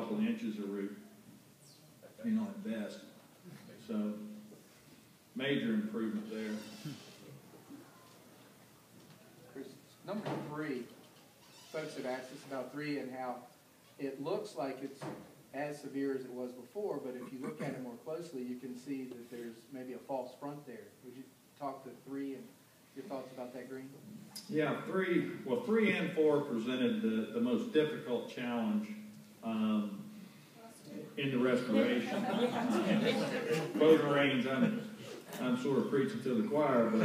couple inches of root, you know, at best. So major improvement there. Chris, number 3, folks have asked us about 3 and how it looks like it's as severe as it was before, but if you look at it more closely, you can see that there's maybe a false front there. Would you talk to 3 and your thoughts about that green? Yeah, 3 and 4 presented the most difficult challenge in the restoration. Both greens, I'm sort of preaching to the choir, but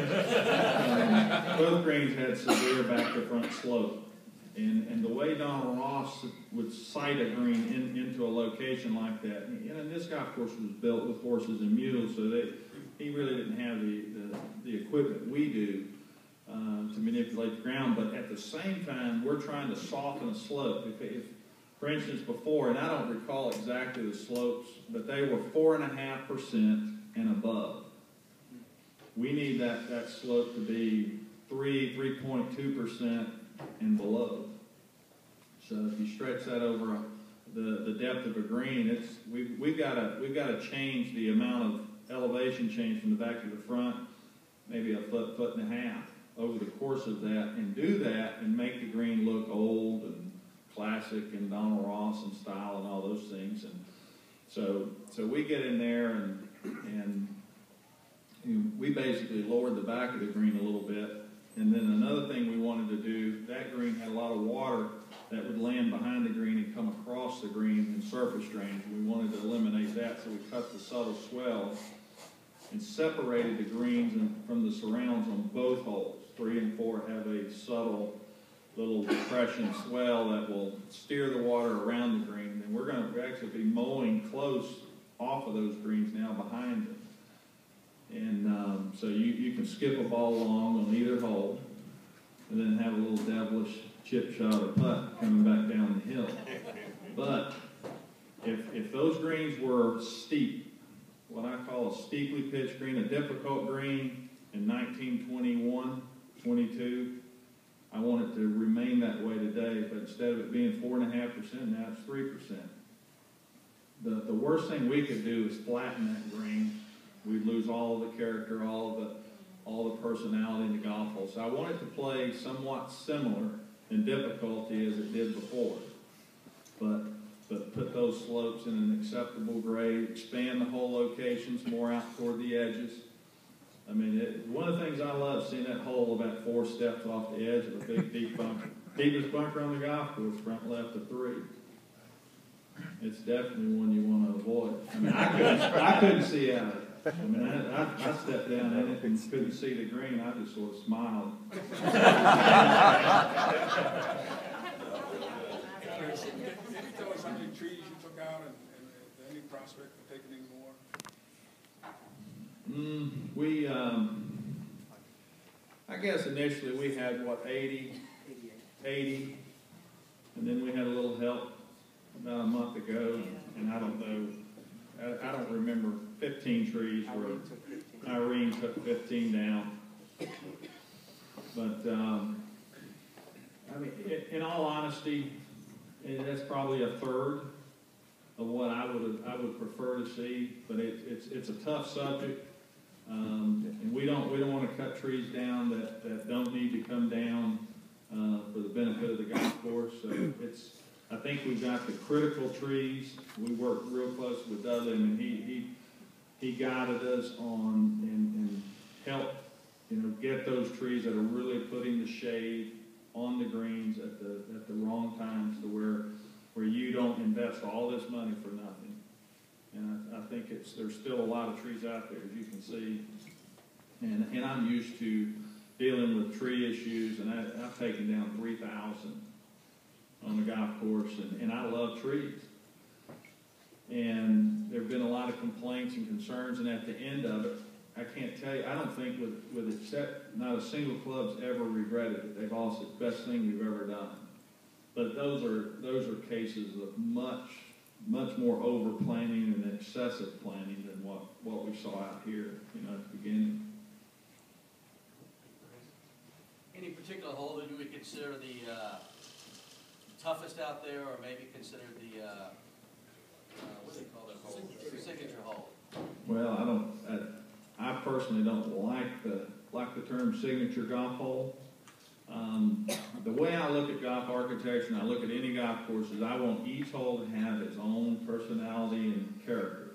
both greens had severe back-to-front slope. And the way Donald Ross would site a green into a location like that, and this golf course was built with horses and mules, so he really didn't have the equipment we do to manipulate the ground. But at the same time, we're trying to soften a slope. If for instance, before, and I don't recall exactly the slopes, but they were 4.5% and above. We need that slope to be 3.2% and below. So if you stretch that over the depth of a green, we've got to change the amount of elevation change from the back to the front, maybe a foot and a half over the course of that, and do that and make the green look old and classic and Donald Ross and style and all those things. And so we get in there and we basically lowered the back of the green a little bit. And then another thing we wanted to do, that green had a lot of water that would land behind the green and come across the green in surface drainage. We wanted to eliminate that, so we cut the subtle swell and separated the greens from the surrounds on both holes. 3 and 4 have a subtle little depression swell that will steer the water around the green. And we're going to actually be mowing close off of those greens now behind them. And so you can skip a ball along on either hole and then have a little devilish chip shot or putt coming back down the hill. But if those greens were steep, what I call a steeply pitched green, a difficult green in 1921, 22, I want it to remain that way today, but instead of it being 4.5%, now it's 3%. The worst thing we could do is flatten that green. We'd lose all of the character, all the personality in the golf hole. So I want it to play somewhat similar in difficulty as it did before, but put those slopes in an acceptable grade, expand the hole locations more out toward the edges. I mean, one of the things I love, seeing that hole about 4 steps off the edge of a big, deep bunker. Deepest bunker on the golf course, front left of 3. It's definitely one you want to avoid. I mean, I couldn't see out of it. I mean, I stepped down in it and couldn't see the green. I just sort of smiled. Can you tell us how many trees you took out and any prospect for taking any more? I guess initially we had, 80, and then we had a little help about a month ago, and I don't remember, 15 trees were, Irene took 15 down. But, I mean, in all honesty, that's probably a third of what I would prefer to see, but it's a tough subject. And we don't want to cut trees down that don't need to come down for the benefit of the golf course. So I think we've got the critical trees. We worked real close with Dudley, and he guided us on and helped get those trees that are really putting the shade on the greens at the wrong times, to where you don't invest all this money for nothing. And I think there's still a lot of trees out there, as you can see. And I'm used to dealing with tree issues, and I've taken down 3,000 on the golf course, and I love trees. And there have been a lot of complaints and concerns, and at the end of it, I can't tell you, I don't think with except not a single club's ever regretted it. They've all said, best thing we've ever done. But those are cases of much more over planning and excessive planning than what we saw out here, at the beginning. Any particular hole that you would consider the toughest out there, or maybe consider Well, I personally don't like the term signature golf hole. The way I look at golf architecture and I look at any golf course is I want each hole to have its own personality and character.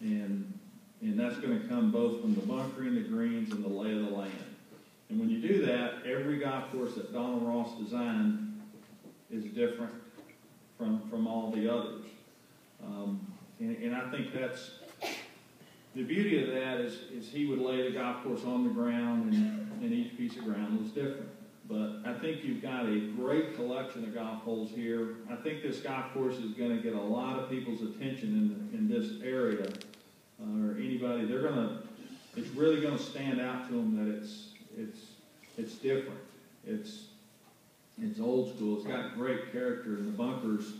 And that's going to come both from the bunkering, the greens, and the lay of the land. And when you do that, every golf course that Donald Ross designed is different from all the others. And I think that's the beauty of that is he would lay the golf course on the ground, and each piece of ground was different. But I think you've got a great collection of golf holes here. I think this golf course is going to get a lot of people's attention in this area, or anybody. It's really going to stand out to them that it's different. It's old school. It's got great character, and the bunkers,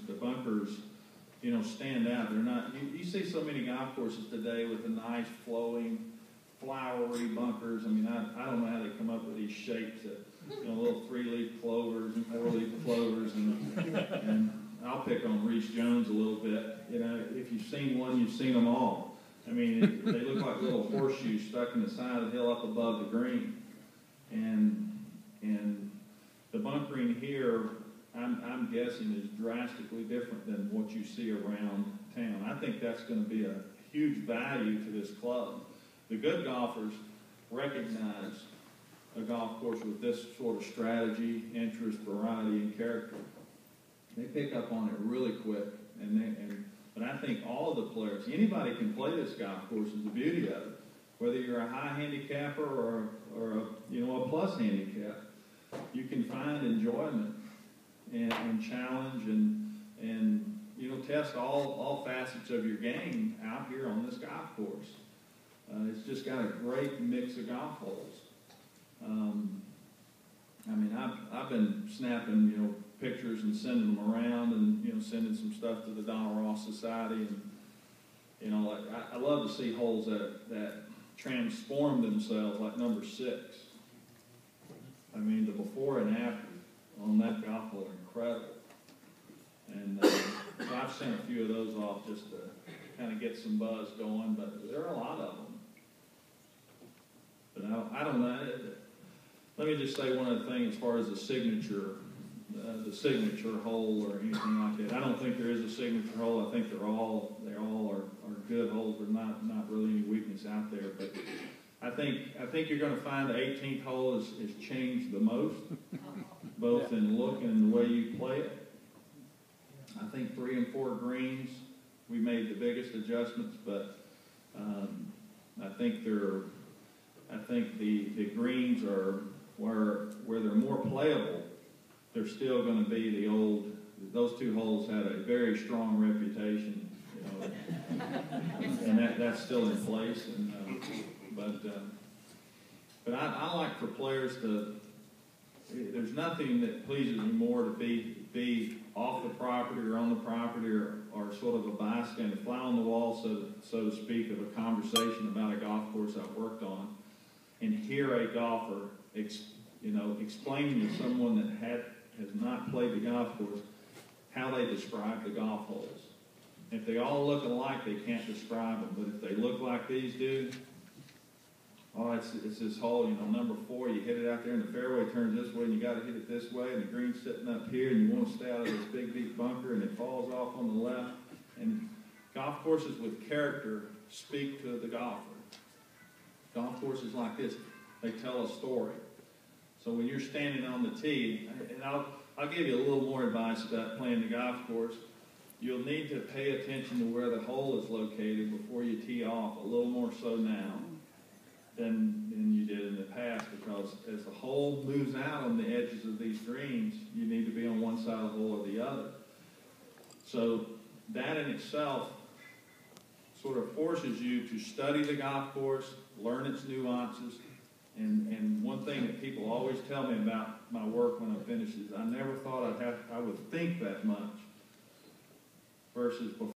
stand out. They're not. You see so many golf courses today with the nice flowing, flowery bunkers. I mean, I don't know how they come up with these shapes that, little 3-leaf clovers and 4-leaf clovers, and I'll pick on Reese Jones a little bit. If you've seen one, you've seen them all. I mean, they look like little horseshoes stuck in the side of the hill up above the green, and the bunkering here, I'm guessing, is drastically different than what you see around town. I think that's going to be a huge value to this club. The good golfers recognize a golf course with this sort of strategy, interest, variety, and character. They pick up on it really quick, but I think all of the players, anybody can play this golf course is the beauty of it. Whether you're a high handicapper or a plus handicap, you can find enjoyment and challenge and test all facets of your game out here on this golf course. It's just got a great mix of golf holes. I've been snapping pictures and sending them around, and sending some stuff to the Donald Ross Society, and I love to see holes that transform themselves, like number 6. I mean, the before and after on that golf hole are incredible. And so I've sent a few of those off just to kind of get some buzz going, but there are a lot of them. But I don't know. Let me just say one other thing as far as the signature hole or anything like that. I don't think there is a signature hole. I think they all are good holes. There's not really any weakness out there. But I think you're going to find the 18th hole has changed the most, both in look and the way you play it. I think 3 and 4 greens, we made the biggest adjustments, but I think the greens are where they're more playable. They're still going to be the old. Those 2 holes had a very strong reputation, and that's still in place. And but I like for players to. There's nothing that pleases me more to be off the property or on the property or sort of a bystander, fly on the wall, so to speak, of a conversation about a golf course I've worked on, and hear a golfer explaining to someone that has not played the golf course how they describe the golf holes. If they all look alike, they can't describe them, but if they look like these do, it's this hole, number 4, you hit it out there and the fairway turns this way and you got to hit it this way and the green's sitting up here and you want to stay out of this big, deep bunker and it falls off on the left. And golf courses with character speak to the golfer. Golf courses like this, they tell a story. So when you're standing on the tee, and I'll give you a little more advice about playing the golf course, you'll need to pay attention to where the hole is located before you tee off, a little more so now than you did in the past, because as the hole moves out on the edges of these greens, you need to be on one side of the hole or the other. So that in itself sort of forces you to study the golf course, learn its nuances, and one thing that people always tell me about my work when I finish is I never thought I would think that much versus before.